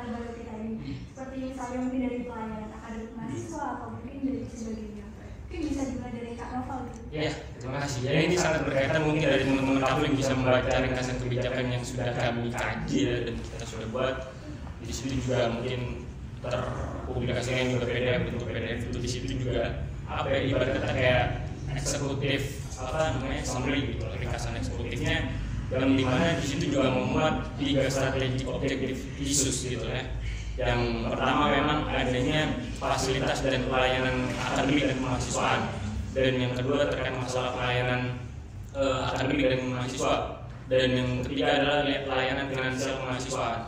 kata baru kita ini, seperti misalnya mungkin dari pelayanan akademik mahasiswa atau mungkin dari sebagainya. Mungkin bisa juga dari Kak Noval gitu. Ya, terima kasih. Ya, ini sangat berkaitan mungkin dari teman-teman Kavling bisa membaca ringkasan kebijakan yang sudah kami kaji ya, dan kita sudah buat. Di situ juga mungkin terpublikasikan juga PDF, bentuk PDF itu di situ juga apa ya, ibarat kata kayak eksekutif summary gitu, ringkasan eksekutifnya, yang dimana di situ juga memuat 3 strategi objektif issues gitu ya. Yang pertama memang adanya fasilitas dan pelayanan akademik dan kemahasiswaan, dan yang kedua terkait masalah pelayanan akademik dan mahasiswa, dan yang ketiga adalah pelayanan finansial kemahasiswaan.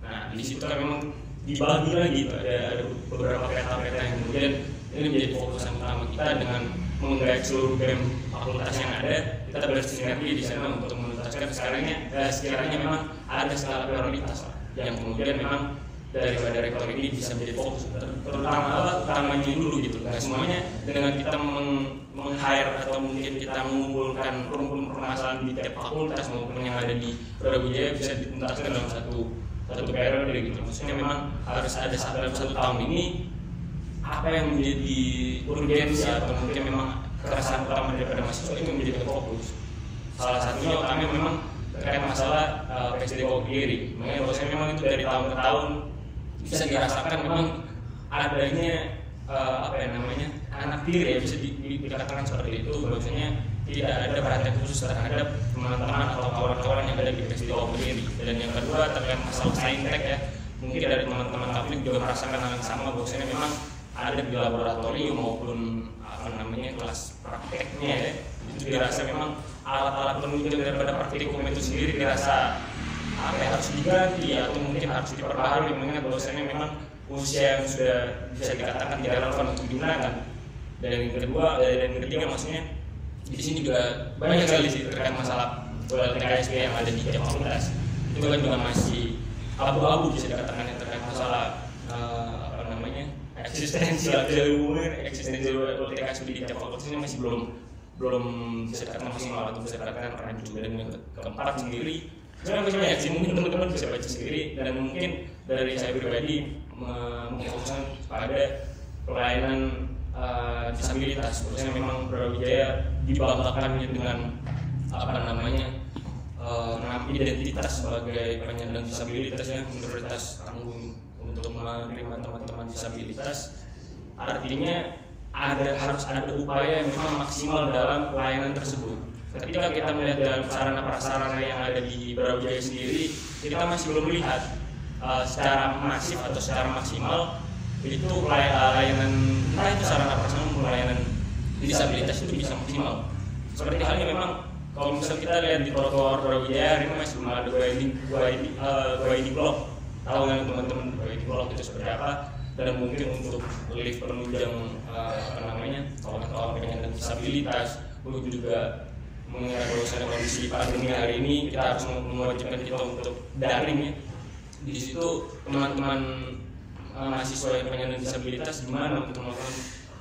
Nah, di situ kan memang dibagi lagi, ada beberapa peta-peta yang kemudian ini menjadi fokusan utama kita dengan menggait seluruh BEM fakultas yang ada. Kita bersinergi di sana untuk menuntaskan sekiranya memang ada skala prioritas yang kemudian memang daripada rektor ini bisa menjadi fokus, terutama utamanya dulu gitu. Nah, semuanya dengan kita meng-hire atau mungkin kita mengumpulkan rumpun permasalahan di tiap fakultas maupun yang ada di Brawijaya bisa dituntaskan dalam satu periode gitu. Maksudnya memang harus ada dalam 1 tahun ini apa yang menjadi urgensi atau mungkin memang keresahan utama daripada mahasiswa ini menjadi fokus. Salah satunya utama memang terkait masalah PSDK Kiri. Makanya bahwasanya memang itu dari tahun ke tahun bisa dirasakan memang adanya anak tiri ya, bisa dikatakan seperti itu, bahwasanya tidak ada perhatian khusus terhadap teman-teman atau kawan-kawan yang ada di PSDK Kiri. Dan yang kedua terkait masalah saintek ya, mungkin dari teman-teman Kavling juga merasakan hal yang sama, bahwasanya memang ada di laboratorium maupun kelas prakteknya ya, itu dirasa memang alat-alat penunjang daripada praktikum itu sendiri dirasa harus diganti atau mungkin harus diperbaharui, mengingat bahwasanya memang usia yang sudah bisa dikatakan tidak relevan untuk digunakan. Dan yang kedua dan yang ketiga maksudnya di sini juga banyak sekali sih terkait masalah TKSP yang ada di tiap fakultas. Itu kan juga masih abu-abu bisa dikatakan yang terkait masalah eksistensi TKSP di tiap fakultas ini masih belum bisa dikatakan maksimal atau bisa dikatakan rancu. Dan yang keempat sendiri sebenarnya masih banyak sih, mungkin teman-teman bisa baca sendiri, dan mungkin dari saya pribadi mengfokuskan pada pelayanan disabilitas. Khususnya memang Brawijaya dibanggakan dengan identitas sebagai penyandang disabilitas ya, prioritas tanggung untuk menerima teman-teman disabilitas. Artinya harus ada upaya yang memang maksimal dalam pelayanan tersebut. Ketika kita melihat dalam sarana-prasarana yang ada di Brawijaya sendiri, kita masih belum melihat secara masif atau secara maksimal itu layanan, entah itu sarana-prasarana pelayanan disabilitas itu bisa maksimal. Seperti halnya memang kalau misalnya kita lihat di trotoar Brawijaya ini masih belum ada gua ini blok. Tahu kan teman-teman gua ini blok itu seperti apa? Dan mungkin untuk lift penunjang kawan-kawan penyandang disabilitas, begitu juga mengenai kondisi pandemi hari ini kita harus mewajibkan kita untuk daring ya. Di situ teman-teman mahasiswa yang penyandang disabilitas gimana untuk melakukan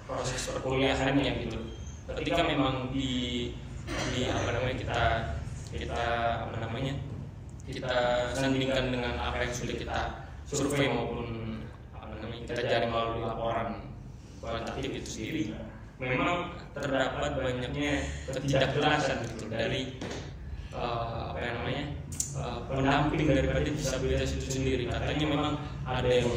proses perkuliahannya gitu. Ketika memang kita sandingkan dengan apa yang sudah kita survei maupun kita cari melalui laporan kualitatif itu sendiri, memang terdapat banyaknya ketidakjelasan gitu dari pendamping daripada disabilitas itu sendiri. Katanya memang ada yang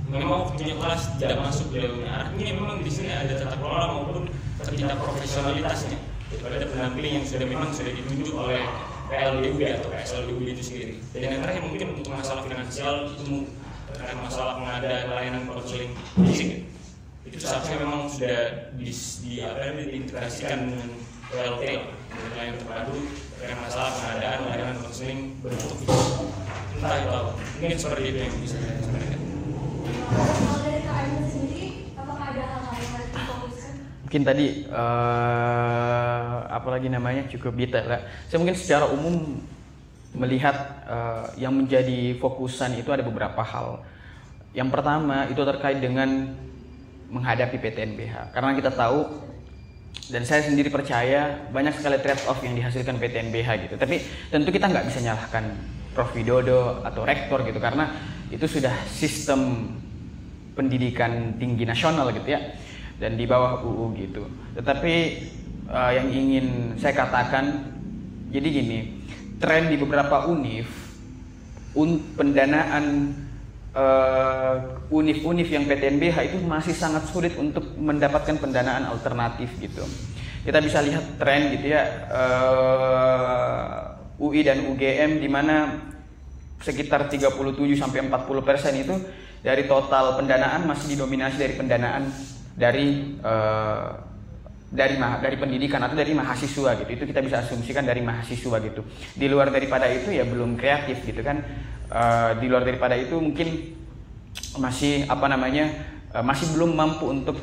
memang punya kelas tidak masuk beliaunya. Artinya memang di sini ada tata kelola maupun ketidakprofesionalitasnya daripada pendamping yang sudah ditunjuk oleh PLDUB atau PSLDUB itu sendiri. Dan yang terakhir mungkin untuk masalah finansial itu terkait masalah pengadaan layanan konseling fisik, itu seharusnya memang sudah diintegrasikan dengan PLT, layanan terpadu terkait masalah pengadaan layanan konseling berbentuk fisik. Entah itu apa, mungkin seperti itu yang bisa saya sampaikan. Kalau dari Kak Aiman sendiri, apakah ada hal-hal yang harus difokuskan? Mungkin tadi cukup detail ya. Saya mungkin secara umum melihat yang menjadi fokusan itu ada beberapa hal. Yang pertama itu terkait dengan menghadapi PTNBH, karena kita tahu dan saya sendiri percaya banyak sekali trade off yang dihasilkan PTNBH gitu. Tapi tentu kita nggak bisa nyalahkan Prof Widodo atau rektor gitu, karena itu sudah sistem pendidikan tinggi nasional gitu ya, dan di bawah UU gitu. Tetapi yang ingin saya katakan, jadi gini, tren di beberapa univ pendanaan univ-univ yang PTNBH itu masih sangat sulit untuk mendapatkan pendanaan alternatif gitu. Kita bisa lihat tren gitu ya, UI dan UGM di mana sekitar 37 sampai 40% itu dari total pendanaan masih didominasi dari pendanaan dari pendidikan atau dari mahasiswa gitu. Itu kita bisa asumsikan dari mahasiswa gitu. Di luar daripada itu ya belum kreatif gitu kan. Di luar daripada itu mungkin masih masih belum mampu untuk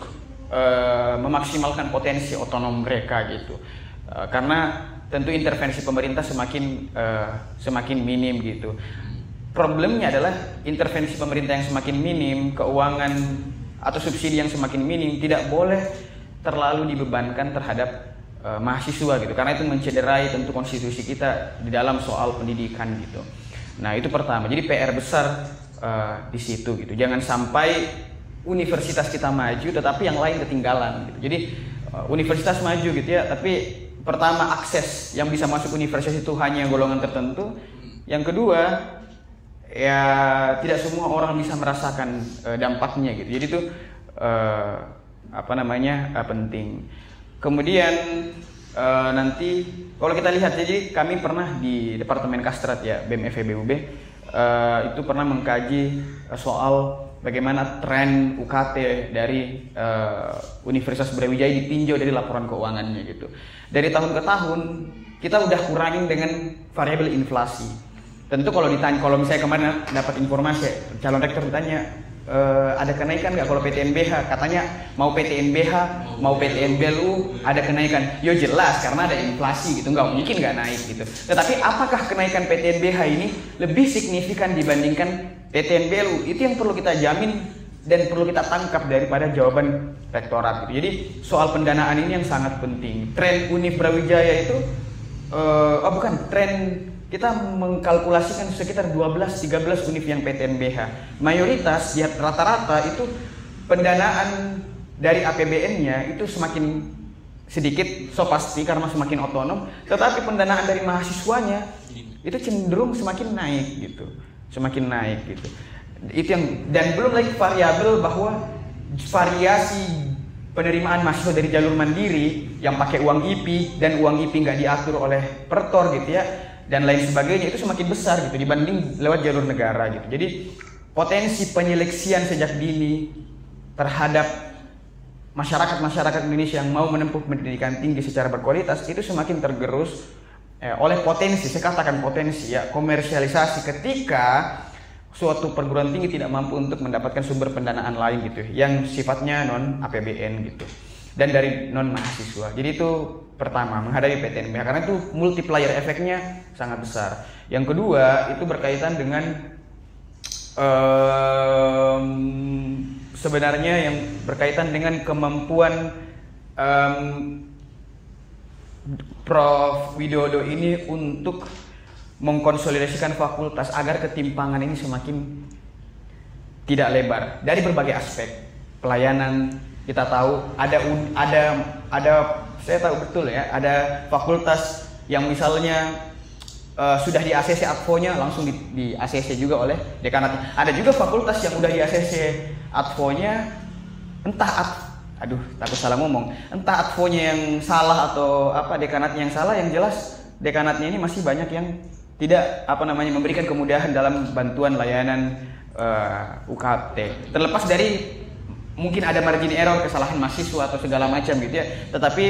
memaksimalkan potensi otonom mereka gitu. Karena tentu intervensi pemerintah semakin minim gitu. Problemnya adalah intervensi pemerintah yang semakin minim, keuangan atau subsidi yang semakin minim tidak boleh terlalu dibebankan terhadap mahasiswa gitu, karena itu mencederai tentu konstitusi kita di dalam soal pendidikan gitu. Nah itu pertama, jadi PR besar di situ gitu. Jangan sampai universitas kita maju tetapi yang lain ketinggalan gitu. Jadi universitas maju gitu ya, tapi pertama akses yang bisa masuk universitas itu hanya golongan tertentu. Yang kedua ya tidak semua orang bisa merasakan dampaknya gitu. Jadi itu penting. Kemudian nanti kalau kita lihat, jadi kami pernah di Departemen Kastrat ya, BEM FEBUB itu pernah mengkaji soal bagaimana tren UKT dari Universitas Brawijaya ditinjau dari laporan keuangannya gitu. Dari tahun ke tahun kita udah kurangin dengan variabel inflasi. Tentu kalau misalnya kemarin dapat informasi calon rektor ditanya ada kenaikan nggak kalau PTNBH, katanya mau PTNBH mau PTNBLU ada kenaikan. Yo jelas karena ada inflasi gitu, nggak mungkin nggak naik gitu. Tetapi apakah kenaikan PTNBH ini lebih signifikan dibandingkan PTNBLU? Itu yang perlu kita jamin dan perlu kita tangkap daripada jawaban rektorat gitu. Jadi soal pendanaan ini yang sangat penting. Tren Univ Brawijaya itu tren kita mengkalkulasikan sekitar 12-13 univ yang PTNBH. Mayoritas ya rata-rata itu pendanaan dari APBN-nya itu semakin sedikit, so pasti karena semakin otonom. Tetapi pendanaan dari mahasiswanya itu cenderung semakin naik gitu, Itu yang, dan belum lagi variabel bahwa variasi penerimaan mahasiswa dari jalur mandiri yang pakai uang IP dan uang IP nggak diatur oleh pertor gitu ya, dan lain sebagainya, itu semakin besar gitu dibanding lewat jalur negara gitu. Jadi potensi penyeleksian sejak dini terhadap masyarakat Indonesia yang mau menempuh pendidikan tinggi secara berkualitas itu semakin tergerus oleh potensi, saya katakan potensi ya, komersialisasi ketika suatu perguruan tinggi tidak mampu untuk mendapatkan sumber pendanaan lain gitu yang sifatnya non APBN gitu dan dari non mahasiswa. Jadi itu pertama menghadapi PTNBH karena itu multiplier efeknya sangat besar. Yang kedua itu berkaitan dengan sebenarnya yang berkaitan dengan kemampuan Prof Widodo ini untuk mengkonsolidasikan fakultas agar ketimpangan ini semakin tidak lebar dari berbagai aspek. Pelayanan kita tahu ada saya tahu betul ya, ada fakultas yang misalnya sudah di ACC Advo-nya langsung di ACC juga oleh dekanat. Ada juga fakultas yang udah di ACC Advo-nya takut salah ngomong, entah Advo-nya yang salah atau dekanatnya yang salah, yang jelas dekanatnya ini masih banyak yang tidak memberikan kemudahan dalam bantuan layanan UKT. Terlepas dari mungkin ada margin error, kesalahan mahasiswa atau segala macam gitu ya, tetapi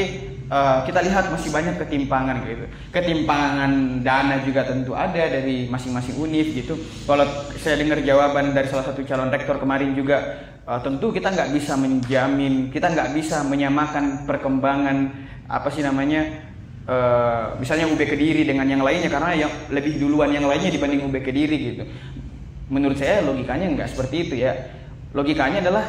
kita lihat masih banyak ketimpangan gitu. Ketimpangan dana juga tentu ada dari masing-masing univ gitu. Kalau saya dengar jawaban dari salah satu calon rektor kemarin juga, tentu kita nggak bisa menjamin, kita nggak bisa menyamakan perkembangan misalnya UB Kediri dengan yang lainnya karena yang lebih duluan yang lainnya dibanding UB Kediri gitu. Menurut saya logikanya nggak seperti itu ya. Logikanya adalah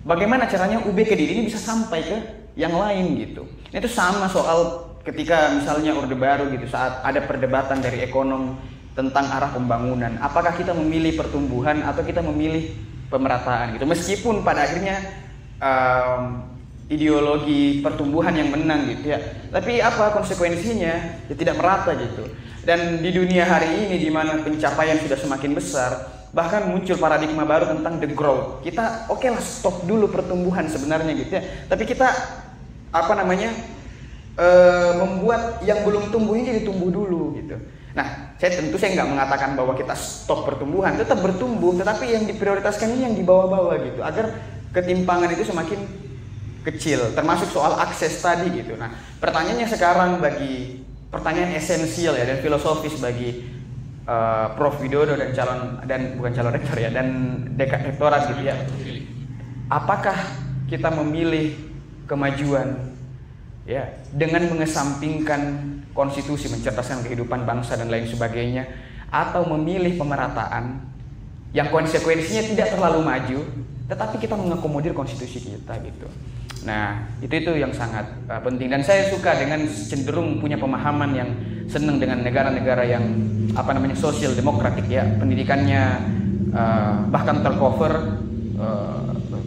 bagaimana caranya UB Kediri ini bisa sampai ke yang lain gitu. Itu sama soal ketika misalnya Orde Baru gitu, saat ada perdebatan dari ekonom tentang arah pembangunan. Apakah kita memilih pertumbuhan atau kita memilih pemerataan gitu. Meskipun pada akhirnya ideologi pertumbuhan yang menang gitu ya. Tapi apa konsekuensinya? Ya tidak merata gitu. Dan di dunia hari ini di mana pencapaian sudah semakin besar, bahkan muncul paradigma baru tentang the growth. Kita oke lah stop dulu pertumbuhan sebenarnya gitu ya. Tapi kita membuat yang belum tumbuh ini jadi tumbuh dulu gitu. Nah, saya nggak mengatakan bahwa kita stop pertumbuhan, tetap bertumbuh, tetapi yang diprioritaskan ini yang di bawah-bawah gitu, agar ketimpangan itu semakin kecil, termasuk soal akses tadi gitu. Nah, pertanyaannya sekarang pertanyaan esensial ya dan filosofis bagi Prof Widodo dan bukan calon rektor ya dan rektorat gitu ya. Apakah kita memilih kemajuan ya dengan mengesampingkan konstitusi, mencerdaskan kehidupan bangsa dan lain sebagainya, atau memilih pemerataan yang konsekuensinya tidak terlalu maju tetapi kita mengakomodir konstitusi kita gitu. Nah, itu yang sangat penting, dan saya suka dengan cenderung punya pemahaman yang senang dengan negara-negara yang sosial demokratik ya, pendidikannya bahkan tercover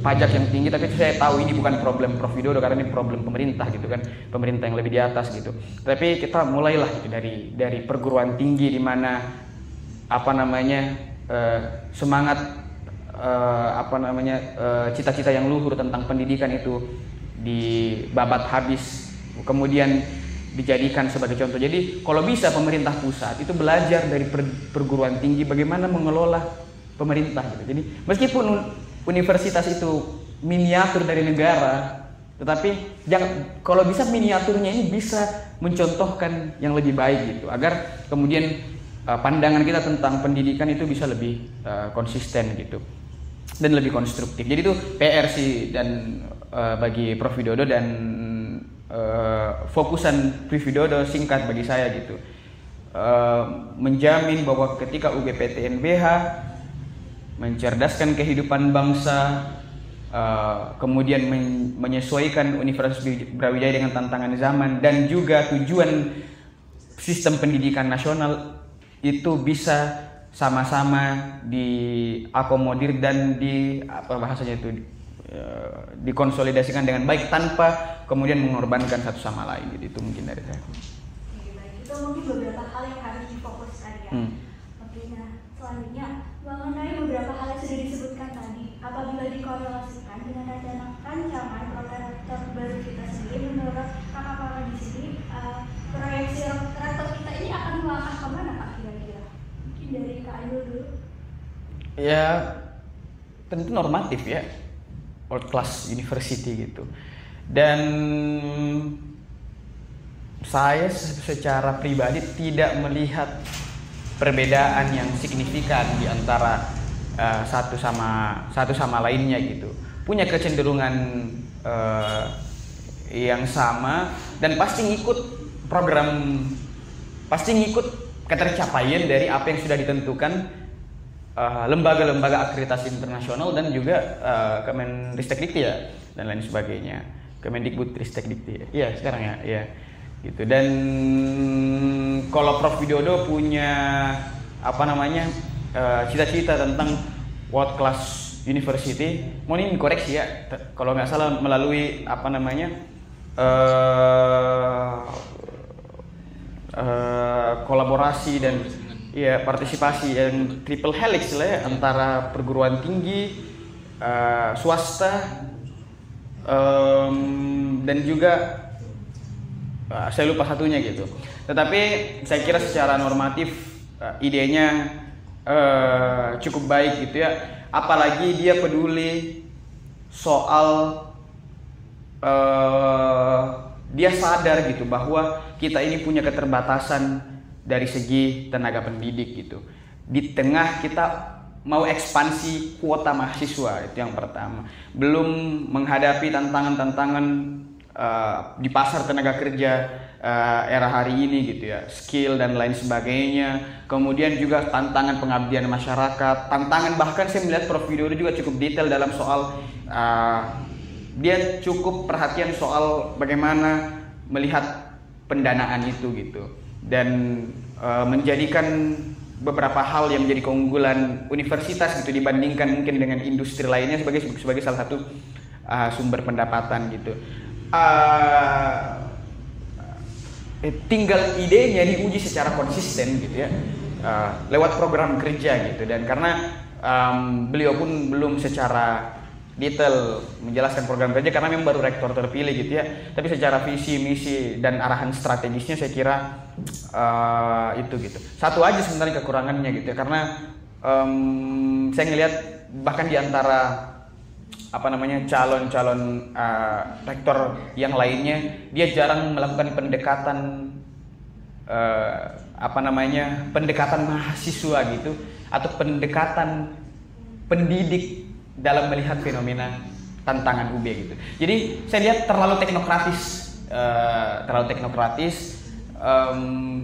pajak yang tinggi, tapi saya tahu ini bukan problem Prof Widodo karena ini problem pemerintah gitu kan, pemerintah yang lebih di atas gitu. Tapi kita mulailah gitu dari perguruan tinggi di mana semangat cita-cita yang luhur tentang pendidikan itu dibabat habis, kemudian dijadikan sebagai contoh. Jadi kalau bisa pemerintah pusat itu belajar dari perguruan tinggi bagaimana mengelola pemerintah gitu. Jadi meskipun universitas itu miniatur dari negara, tetapi kalau bisa miniaturnya ini bisa mencontohkan yang lebih baik gitu, agar kemudian pandangan kita tentang pendidikan itu bisa lebih konsisten gitu dan lebih konstruktif. Jadi itu PR sih dan bagi Prof Widodo, dan fokusan Prof Widodo singkat bagi saya gitu, menjamin bahwa ketika UGPTNBH mencerdaskan kehidupan bangsa, kemudian menyesuaikan Universitas Brawijaya dengan tantangan zaman, dan juga tujuan sistem pendidikan nasional itu bisa sama-sama diakomodir dan dikonsolidasikan dengan baik tanpa kemudian mengorbankan satu sama lain. Itu mungkin dari saya. Oke, baik. Itu mungkin beberapa hal yang harus difokuskan ya. Oke, nah selanjutnya mengenai beberapa hal yang sudah disebutkan tadi, apabila dikorelasikan dengan rancangan program rektor baru kita sendiri, menurut kakak-kakak di sini, proyeksi rektor kita ini akan melangkah kemana Pak kira-kira? Mungkin dari Kak Ayu dulu. Ya, tentu normatif ya, world class university gitu. Dan saya secara pribadi tidak melihat perbedaan yang signifikan di antara satu sama lainnya gitu. Punya kecenderungan yang sama, dan pasti ngikut ketercapaian dari apa yang sudah ditentukan lembaga-lembaga akreditasi internasional dan juga Kemendikbud ya dan lain sebagainya. Kemendikbud-Ristekdikti. Iya, sekarang ya. Gitu. Dan kalau Prof Widodo punya cita-cita tentang world class university, mohon ini koreksi ya kalau nggak salah, melalui kolaborasi dan partisipasi yang triple helix lah ya, antara perguruan tinggi, swasta, dan juga saya lupa satunya gitu. Tetapi saya kira secara normatif idenya cukup baik gitu ya. Apalagi dia peduli soal dia sadar gitu bahwa kita ini punya keterbatasan dari segi tenaga pendidik gitu. Di tengah kita mau ekspansi kuota mahasiswa, itu yang pertama. Belum menghadapi tantangan-tantangan di pasar tenaga kerja era hari ini gitu ya, skill dan lain sebagainya. Kemudian juga tantangan pengabdian masyarakat, tantangan bahkan saya melihat Prof Widodo juga cukup detail dalam soal dia cukup perhatian soal bagaimana melihat pendanaan itu gitu, dan menjadikan beberapa hal yang menjadi keunggulan universitas gitu dibandingkan mungkin dengan industri lainnya sebagai salah satu sumber pendapatan gitu. Tinggal idenya diuji secara konsisten gitu ya, lewat program kerja gitu. Dan karena beliau pun belum secara detail menjelaskan program kerja karena memang baru rektor terpilih gitu ya, tapi secara visi misi dan arahan strategisnya saya kira itu gitu. Satu aja sebenarnya kekurangannya gitu ya, karena saya ngelihat bahkan di antara calon-calon rektor yang lainnya dia jarang melakukan pendekatan pendekatan mahasiswa gitu, atau pendekatan pendidik dalam melihat fenomena tantangan UB gitu. Jadi saya lihat terlalu teknokratis,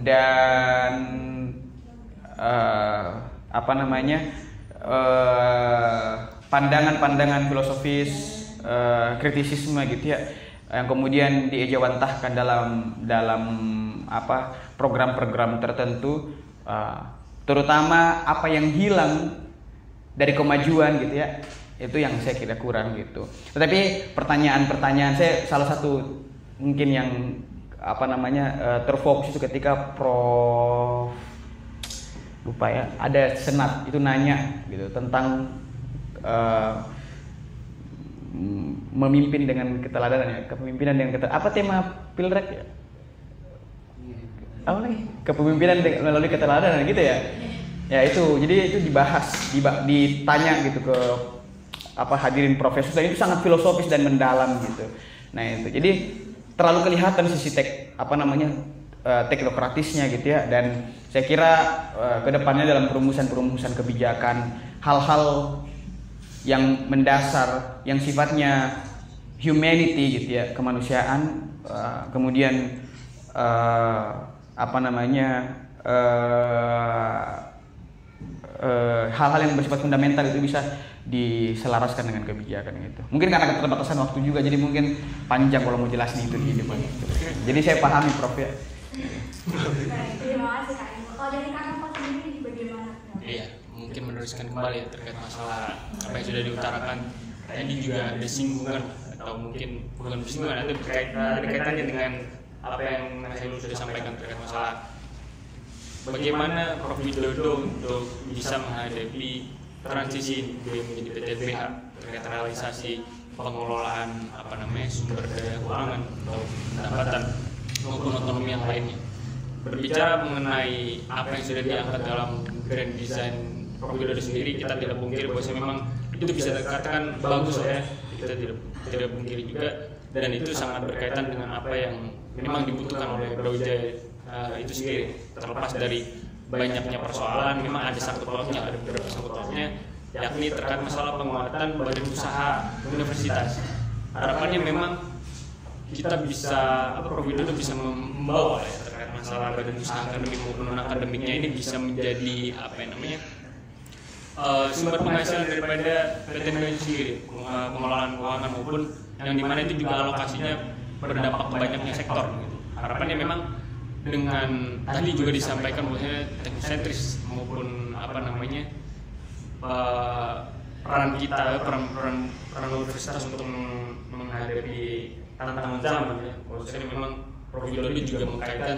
dan pandangan-pandangan filosofis, kritisisme gitu ya, yang kemudian diejawantahkan dalam program-program tertentu, terutama apa yang hilang dari kemajuan gitu ya, itu yang saya kira kurang gitu. Tetapi pertanyaan-pertanyaan saya, salah satu mungkin yang terfokus itu ketika Prof lupa ya, ada senat itu nanya gitu tentang memimpin dengan keteladanan ya, kepemimpinan dengan keteladanan. Apa tema Pilrek ya? Apa lagi? Kepemimpinan melalui keteladanan gitu ya. Ya itu, jadi itu ditanya gitu ke hadirin profesor, dan itu sangat filosofis dan mendalam gitu. Nah itu, jadi terlalu kelihatan sisi teknokratisnya gitu ya. Dan saya kira kedepannya dalam perumusan kebijakan, hal-hal yang mendasar, yang sifatnya humanity gitu ya, kemanusiaan, kemudian hal-hal yang bersifat fundamental itu bisa diselaraskan dengan kebijakan gitu. Mungkin karena keterbatasan waktu juga, jadi mungkin panjang kalau mau jelasin itu di depan. Jadi saya pahami Prof ya. Terima kasih Kak. Kalau dari Kak Novo sendiri bagaimana? Iya, mungkin meneruskan kembali ya terkait masalah apa yang sudah diutarakan. Tadi juga ada singgungan atau mungkin bukan bersinggungan, ada kaitannya dengan apa yang saya sudah sampaikan terkait masalah bagaimana Prof Widodo untuk bisa menghadapi transisi menjadi PTBH terkait realisasi pengelolaan sumber daya keuangan atau pendapatan maupun otonomi yang lainnya. Berbicara mengenai apa yang sudah diangkat dalam grand design Prof Widodo sendiri, kita tidak pungkiri bahwa memang itu bisa dikatakan bagus ya, kita tidak pungkiri juga, dan itu sangat berkaitan dengan apa yang memang dibutuhkan oleh Brawijaya itu sendiri. Terlepas dari banyaknya persoalan, memang ada sangkut pautnya, ada beberapa sangkut pautnya, yakni terkait masalah penguatan badan usaha universitas. Harapannya memang kita bisa, Prof Widodo bisa membawa ya, terkait masalah badan usaha akademik maupun non akademiknya ini bisa menjadi sumber penghasilan daripada PTN itu sendiri, pengelolaan keuangan maupun yang dimana itu juga alokasinya berdampak ke banyaknya sektor. Gitu. Harapannya memang dengan tadi juga disampaikan bahwa teknosentris maupun peran universitas untuk menghadapi tantangan zaman ya. Kalau saya memang Prof Widodo juga mengkaitkan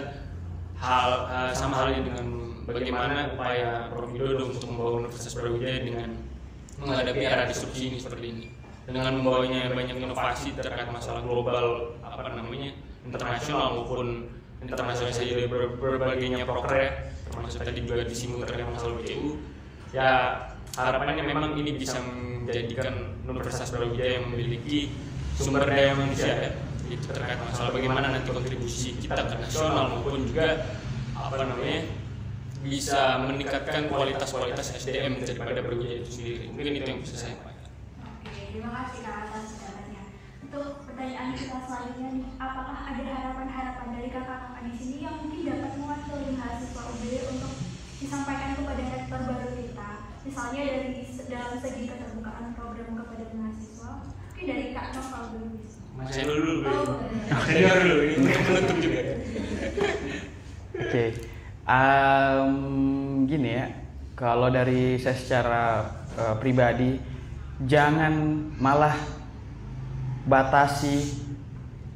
sama halnya dengan bagaimana upaya Prof Widodo untuk membawa Universitas Brawijaya dengan menghadapi era disrupsi ini seperti ini, dengan membawanya banyak inovasi terkait masalah global internasional maupun internasionalisasi dari berbagainya proker, termasuk tadi juga disinggung terkait masalah BU. Ya harapannya memang ini bisa menjadikan Universitas Brawijaya yang memiliki sumber daya manusia ya, itu terkait masalah bagaimana nanti kontribusi kita ke nasional maupun juga bisa meningkatkan kualitas SDM daripada Brawijaya itu sendiri. Mungkin itu yang bisa saya sampaikan. Oke, terima kasih Kak atas jawabannya. Untuk pertanyaan kita selanjutnya nih, apakah ada harapan-harapan dari kakak-kakak di sini yang mungkin dapat mewakili mahasiswa UB untuk disampaikan kepada rektor baru kita, misalnya dalam segi keterbukaan program kepada mahasiswa? Mungkin dari Kak Noval dulu. Saya dulu. Saya dulu. Ini menutup juga. Oke. gini ya, kalau dari saya secara pribadi, jangan malah batasi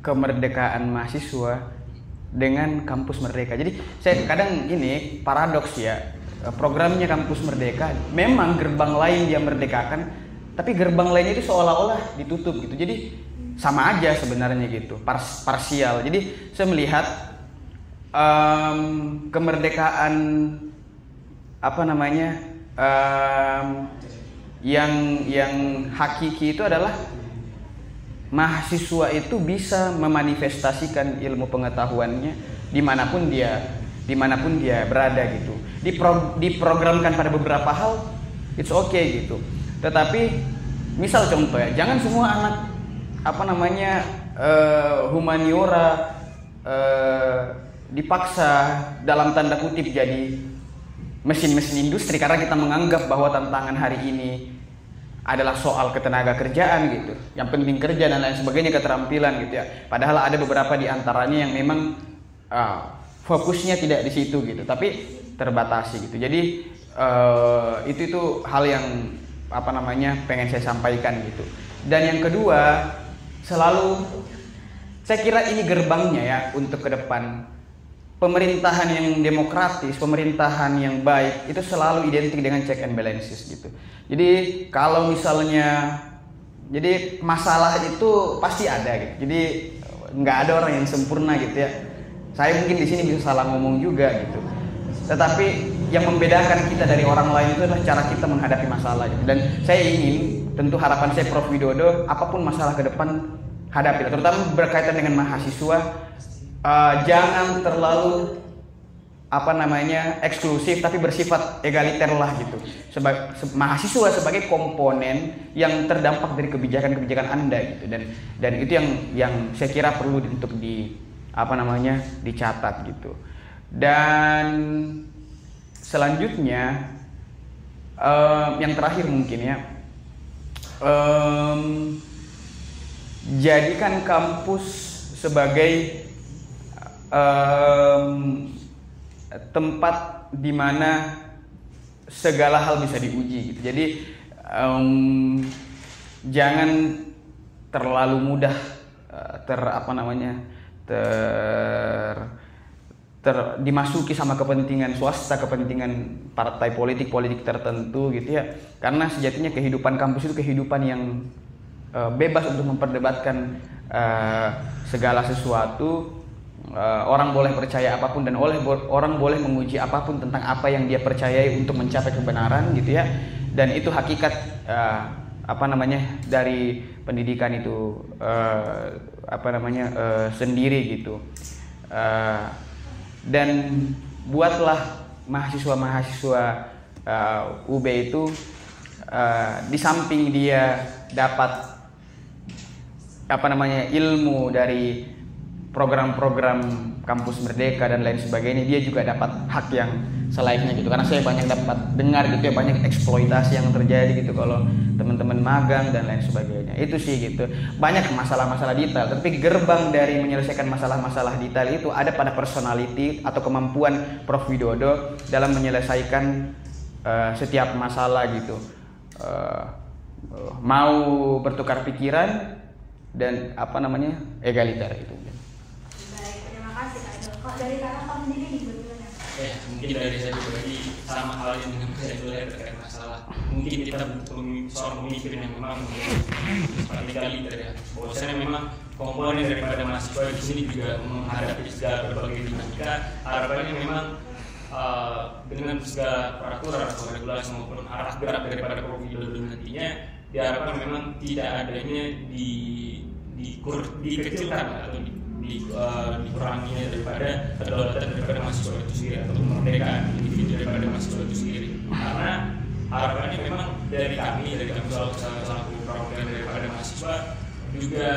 kemerdekaan mahasiswa dengan kampus merdeka. Jadi saya kadang ini paradoks ya, programnya kampus merdeka memang gerbang lain dia merdekakan, tapi gerbang lain itu seolah-olah ditutup gitu. Jadi sama aja sebenarnya gitu, parsial. Jadi saya melihat kemerdekaan yang hakiki itu adalah mahasiswa itu bisa memanifestasikan ilmu pengetahuannya dimanapun dia berada gitu. Diprogramkan pada beberapa hal, it's okay gitu. Tetapi misal contoh ya, jangan semua anak humaniora dipaksa dalam tanda kutip jadi mesin-mesin industri karena kita menganggap bahwa tantangan hari ini adalah soal ketenaga kerjaan gitu, yang penting kerja dan lain sebagainya, keterampilan gitu ya. Padahal ada beberapa di antaranya yang memang fokusnya tidak di situ gitu, tapi terbatasi gitu. Jadi itu hal yang pengen saya sampaikan gitu. Dan yang kedua, selalu saya kira ini gerbangnya ya untuk ke depan. Pemerintahan yang demokratis, pemerintahan yang baik itu selalu identik dengan check and balances gitu. Jadi kalau misalnya, jadi masalah itu pasti ada gitu. Jadi nggak ada orang yang sempurna gitu ya. Saya mungkin di sini bisa salah ngomong juga gitu. Tetapi yang membedakan kita dari orang lain itu adalah cara kita menghadapi masalah gitu. Dan saya ingin, tentu harapan saya Prof Widodo, apapun masalah ke depan hadapi, terutama berkaitan dengan mahasiswa. Jangan terlalu eksklusif, tapi bersifat egaliter lah gitu. Mahasiswa sebagai komponen yang terdampak dari kebijakan-kebijakan Anda gitu. Dan itu yang saya kira perlu untuk dicatat gitu. Dan selanjutnya yang terakhir mungkin ya, jadikan kampus sebagai tempat di mana segala hal bisa diuji gitu. Jadi jangan terlalu mudah dimasuki sama kepentingan swasta, kepentingan partai politik tertentu gitu ya. Karena sejatinya kehidupan kampus itu kehidupan yang bebas untuk memperdebatkan segala sesuatu. Orang boleh percaya apapun dan orang boleh menguji apapun tentang apa yang dia percayai untuk mencapai kebenaran gitu ya. Dan itu hakikat dari pendidikan itu sendiri gitu. Dan buatlah mahasiswa UB itu di samping dia dapat ilmu dari program-program kampus merdeka dan lain sebagainya, dia juga dapat hak yang selayaknya gitu. Karena saya banyak dapat dengar gitu ya, banyak eksploitasi yang terjadi gitu kalau teman-teman magang dan lain sebagainya. Itu sih gitu. Banyak masalah-masalah detail, tapi gerbang dari menyelesaikan masalah-masalah detail itu ada pada personality atau kemampuan Prof Widodo dalam menyelesaikan setiap masalah gitu. Mau bertukar pikiran dan egaliter itu. Kok dari kakak kamu sendiri gimana? Mungkin dari saya pribadi sama halnya dengan saya terkait masalah. Mungkin kita butuh seorang pemimpin yang memang seperti egaliter ya. Bahwasanya memang komponen daripada mahasiswa di sini juga menghadapi segala berbagai dinamika. Harapannya memang dengan segala peraturan atau regulasi maupun arah gerak daripada Prof Widodo nantinya diharapkan memang tidak adanya dikecilkan atau dikuranginya daripada kedaulatan daripada mahasiswa itu sendiri atau kemerdekaan individu daripada mahasiswa itu sendiri. Karena harapannya memang dari kami selaku perwakilan daripada mahasiswa juga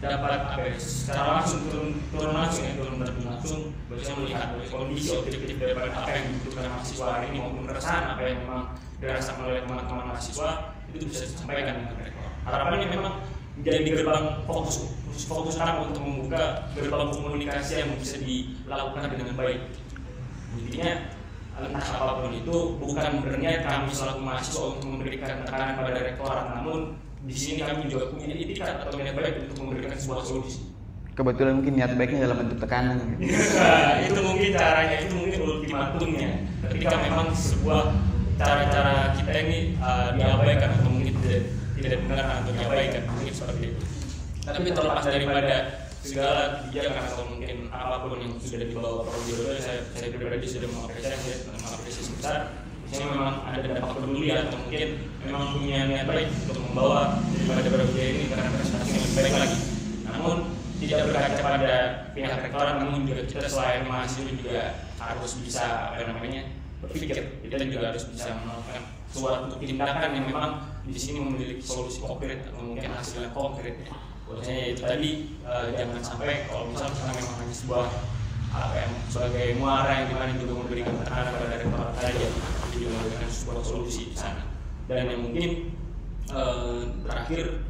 dapat secara langsung turun langsung bisa melihat kondisi objektif daripada apa yang dibutuhkan mahasiswa hari ini maupun keresahan apa yang memang dirasakan oleh teman-teman mahasiswa itu bisa disampaikan dengan mereka. Harapannya memang menjadi gerbang fokus utama untuk membuka gerbang komunikasi yang bisa dilakukan dengan baik. Intinya entah apapun itu bukan berniat kami selaku mahasiswa untuk memberikan tekanan pada rektorat, namun di sini kami juga punya itikat atau niat baik untuk memberikan sebuah solusi. Kebetulan mungkin niat baiknya dalam bentuk tekanan. Itu mungkin caranya, itu mungkin ultimatumnya. Ketika memang sebuah cara-cara kita ini diabaikan atau mungkin tidak benar atau diabaikan, mungkin seperti itu. Tapi terlepas daripada segala kebijakan atau mungkin apapun yang sudah dibawa Prof. Widodo, saya pribadi sudah mengapresiasi besar. Di sini memang ada dampak peduli atau mungkin memang punya niat baik untuk membawa daripada Brawijaya ini karena prestasi yang lebih baik lagi. Namun tidak berkaca pada pihak rektorat, namun juga kita selain mahasiswa juga harus bisa berpikir. Kita juga harus bisa melakukan suatu tindakan yang memang di sini memiliki solusi konkret atau mungkin hasilnya konkret. Bahwasanya itu tadi jangan sampai kalau misalnya memang hanya sebuah sebagai muara yang dimana juga memberikan tekanan pada rektorat saja, itu juga memberikan sebuah solusi di sana. Dan yang mungkin terakhir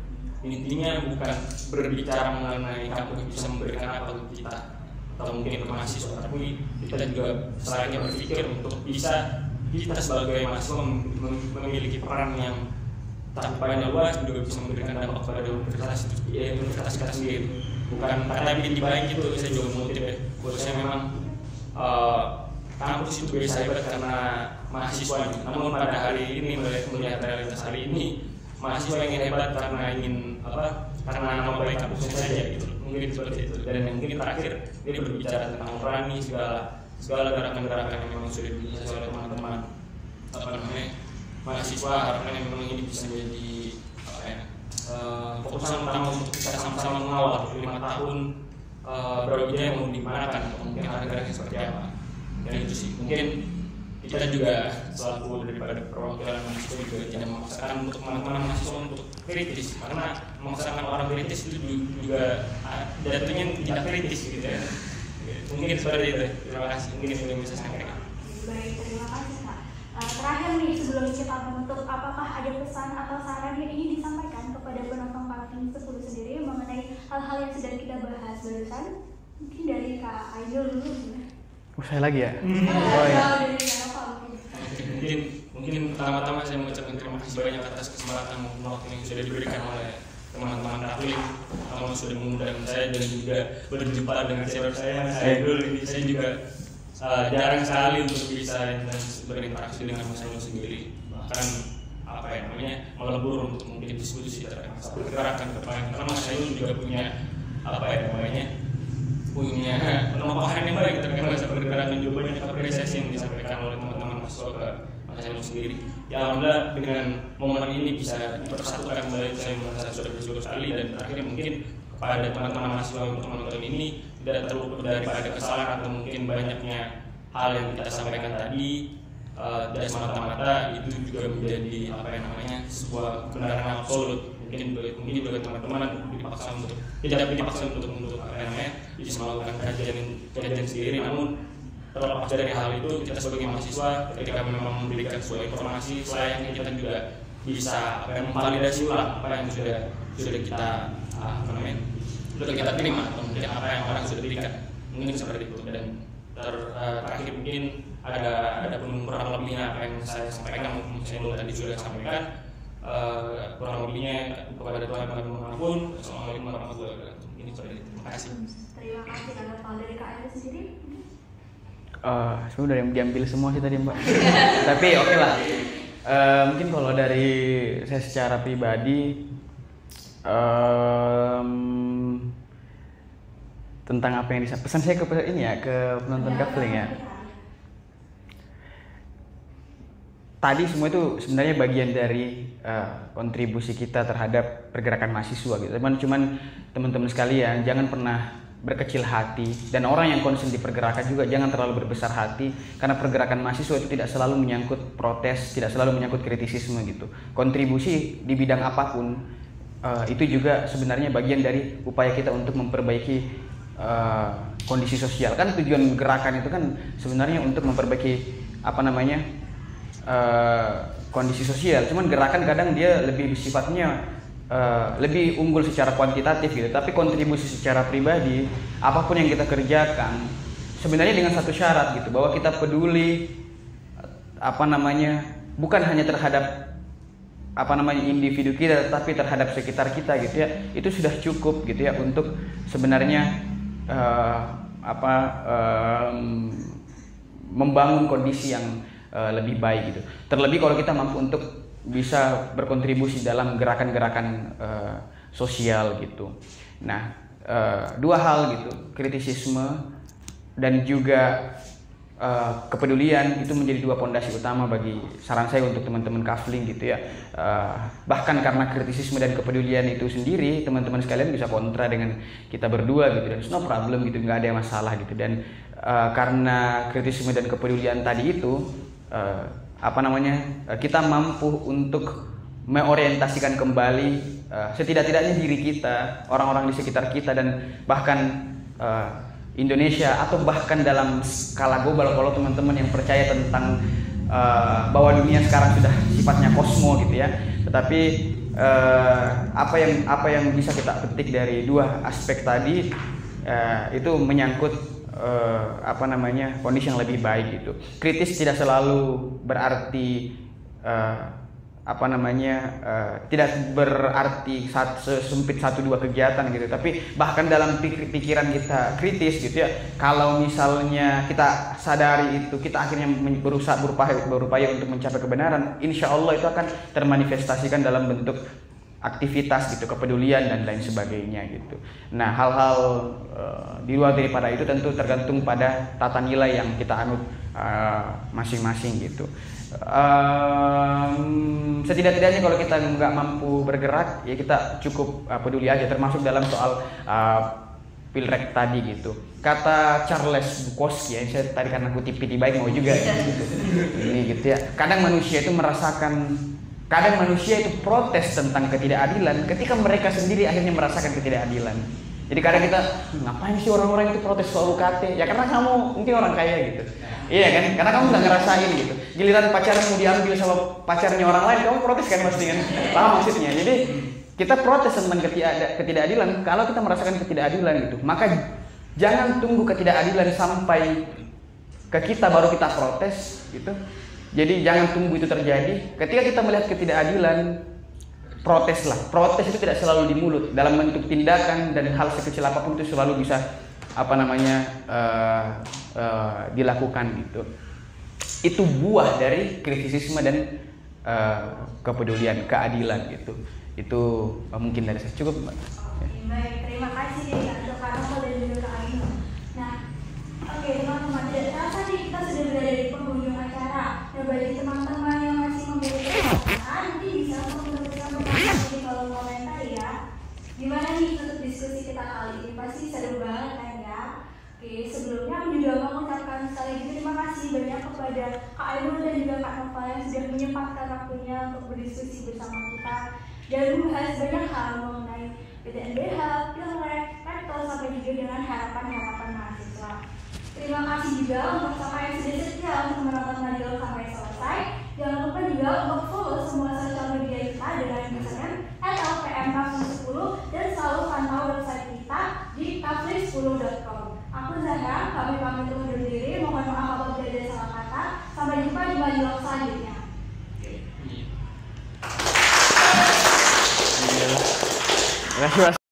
intinya bukan berbicara mengenai kampus bisa memberikan apa ke kita atau mungkin ke mahasiswa, tapi kita juga selayaknya berpikir untuk bisa kita sebagai mahasiswa memiliki peran yang tak banyak luas juga bisa memberikan dampak pada universitas kita sendiri. Bukan kata bikin baik gitu, saya juga motif ya. Bahwasanya memang kampus itu bisa hebat karena mahasiswanya. Namun pada hari ini melihat realitas hari ini, mahasiswa ingin hebat karena ingin karena nama baik kampusnya saja gitu. Mungkin seperti itu. Dan yang mungkin terakhir ini berbicara tentang nurani segala gerakan-gerakan yang memang sudah diinisiasi oleh teman-teman mahasiswa. Harapannya memang ini bisa menjadi fokusan utama untuk kita sama-sama mengawal 5 tahun Brawijaya mau dimanakan, mungkin ada gerakan seperti apa. Dan itu sih mungkin kita juga selaku daripada perwakilan mahasiswa juga tidak memaksakan untuk teman-teman mahasiswa untuk kritis, karena memaksakan orang kritis itu juga jatuhnya tidak kritis gitu ya. Mungkin seperti itu. Terima kasih. Mungkin itu yang bisa saya sampaikan. Baik, terima kasih Kak. Terakhir nih sebelum kita menutup, apakah ada pesan atau saran yang ingin disampaikan kepada penonton Kaltim 10 sendiri mengenai hal-hal yang sudah kita bahas barusan? Mungkin dari Kak Aidil dulu. Saya lagi ya? Mungkin pertama-tama saya mengucapkan terima kasih banyak atas kesempatan maupun waktu yang sudah diberikan oleh teman-teman Kaltim. Kalau sudah mengundang saya dan juga berjumpa dengan saya dulu ini, saya juga jarang sekali untuk bisa berinteraksi dengan masyarakat sendiri, bahkan melebur untuk mungkin diskusi terkait masalah pergerakan ke depan, karena Mas Ainul juga punya punya penokohan yang baik terkait masalah pergerakan, juga banyak apresiasi yang disampaikan oleh teman-teman mahasiswa ke Mas Ainul sendiri. Ya alhamdulillah dengan momen ini bisa dipersatukan kembali, saya merasa sudah bersyukur sekali. Dan terakhir mungkin kepada teman-teman mahasiswa untuk menonton ini, tidak terluput daripada kesalahan atau mungkin banyaknya hal yang kita sampaikan tadi dari semata-mata itu juga menjadi sebuah kebenaran absolut. Mungkin juga teman-teman dipaksa untuk bisa melakukan kajian sendiri. Namun terlepas dari hal itu, kita sebagai mahasiswa ketika memang memberikan sebuah informasi, selayaknya kita juga bisa memvalidasi ulang apa yang sudah kita kita terima atau mungkin apa yang orang sudah berikan, mungkin seperti itu. Dan terakhir mungkin ada kurang lebihnya apa yang saya sampaikan maupun saya tadi sudah sampaikan, kurang lebihnya kepada Tuhan manapun. Assalamualaikum warahmatullahi wabarakatuh. Ini seperti itu. Terima kasih. Terima kasih. Ada hal dari Kak Aidil sendiri? Sebenarnya udah diambil semua sih tadi Mbak. Tapi oke lah. Mungkin kalau dari saya secara pribadi tentang apa yang pesan saya ke penonton Kafling ya. Tadi semua itu sebenarnya bagian dari kontribusi kita terhadap pergerakan mahasiswa gitu. Cuman teman-teman sekalian jangan pernah berkecil hati, dan orang yang konsen di pergerakan juga jangan terlalu berbesar hati, karena pergerakan mahasiswa itu tidak selalu menyangkut protes, tidak selalu menyangkut kritisisme gitu. Kontribusi di bidang apapun itu juga sebenarnya bagian dari upaya kita untuk memperbaiki kondisi sosial. Kan tujuan gerakan itu kan sebenarnya untuk memperbaiki kondisi sosial. Cuman gerakan kadang dia lebih sifatnya lebih unggul secara kuantitatif gitu, tapi kontribusi secara pribadi apapun yang kita kerjakan sebenarnya dengan satu syarat gitu, bahwa kita peduli bukan hanya terhadap individu kita, tapi terhadap sekitar kita gitu ya. Itu sudah cukup gitu ya untuk sebenarnya membangun kondisi yang lebih baik gitu. Terlebih kalau kita mampu untuk bisa berkontribusi dalam gerakan-gerakan sosial gitu. Nah, dua hal gitu, kritisisme dan juga kepedulian itu menjadi dua pondasi utama bagi saran saya untuk teman-teman Kafling gitu ya. Bahkan karena kritisisme dan kepedulian itu sendiri, teman-teman sekalian bisa kontra dengan kita berdua gitu, dan no problem gitu, nggak ada masalah gitu. Dan karena kritisisme dan kepedulian tadi itu kita mampu untuk mengorientasikan kembali setidak-tidaknya diri kita, orang-orang di sekitar kita, dan bahkan Indonesia, atau bahkan dalam skala global kalau teman-teman yang percaya tentang bahwa dunia sekarang sudah sifatnya kosmo gitu ya. Tetapi apa yang bisa kita petik dari dua aspek tadi itu menyangkut kondisi yang lebih baik gitu. Kritis tidak selalu berarti tidak berarti sempit satu dua kegiatan gitu, tapi bahkan dalam pikiran kita kritis gitu ya. Kalau misalnya kita sadari itu, kita akhirnya berupaya untuk mencapai kebenaran, insya Allah itu akan termanifestasikan dalam bentuk aktivitas gitu, kepedulian dan lain sebagainya gitu. Nah, hal-hal di luar daripada itu tentu tergantung pada tata nilai yang kita anut masing-masing gitu. Setidak-tidaknya kalau kita nggak mampu bergerak, ya kita cukup peduli aja, termasuk dalam soal pilrek tadi gitu. Kata Charles Bukowski, ya, saya tadi karena kutip PD baik mau juga gitu. Ini gitu ya. Kadang manusia itu protes tentang ketidakadilan ketika mereka sendiri akhirnya merasakan ketidakadilan. Jadi kadang kita, ngapain sih orang-orang itu protes soal UKT? Ya karena kamu mungkin orang kaya gitu. Iya kan? Karena kamu nggak ngerasain gitu. Giliran pacarmu diambil sama pacarnya orang lain, kamu protes kan pasti kan? Paham maksudnya? Jadi kita protes tentang ketidakadilan kalau kita merasakan ketidakadilan gitu. Maka jangan tunggu ketidakadilan sampai ke kita baru kita protes gitu. Jadi jangan tunggu itu terjadi. Ketika kita melihat ketidakadilan, proteslah. Protes itu tidak selalu di mulut, dalam bentuk tindakan, dan hal sekecil apapun itu selalu bisa dilakukan gitu. Itu buah dari kritisisme dan kepedulian, keadilan gitu. Itu mungkin dari saya. Cukup, Mbak. Baik, terima kasih untuk Kak Novel dan juga Kak Aino. Nah, oke teman-teman, tidak terasa nih kita sudah berada di penghujung acara. Nah, bagi teman-teman yang masih memiliki pertanyaan, nanti bisa menuliskan pertanyaan di kolom komentar ya. Gimana nih untuk diskusi kita kali ini? Pasti seru banget kan ya? Oke, sebelumnya aku juga mau mengucapkan sekali lagi terima kasih banyak kepada Kak Aino dan juga Kak Novel yang sudah menyempatkan waktunya untuk berdiskusi bersama kita dan membahas banyak hal mengenai PTNBH, pilrek, rektor, sampai juga dengan harapan-harapan mahasiswa. Terima kasih juga untuk siapa yang sudah setia untuk menonton video sampai selesai. Jangan lupa juga untuk follow semua sosial media kita dengan username @lpm10 dan selalu pantau website kita di kafling10.com. Aku Zahra, kami pamit undur diri. Mohon maaf apabila ada salah kata. Sampai jumpa di video selanjutnya. Terima kasih, Mas.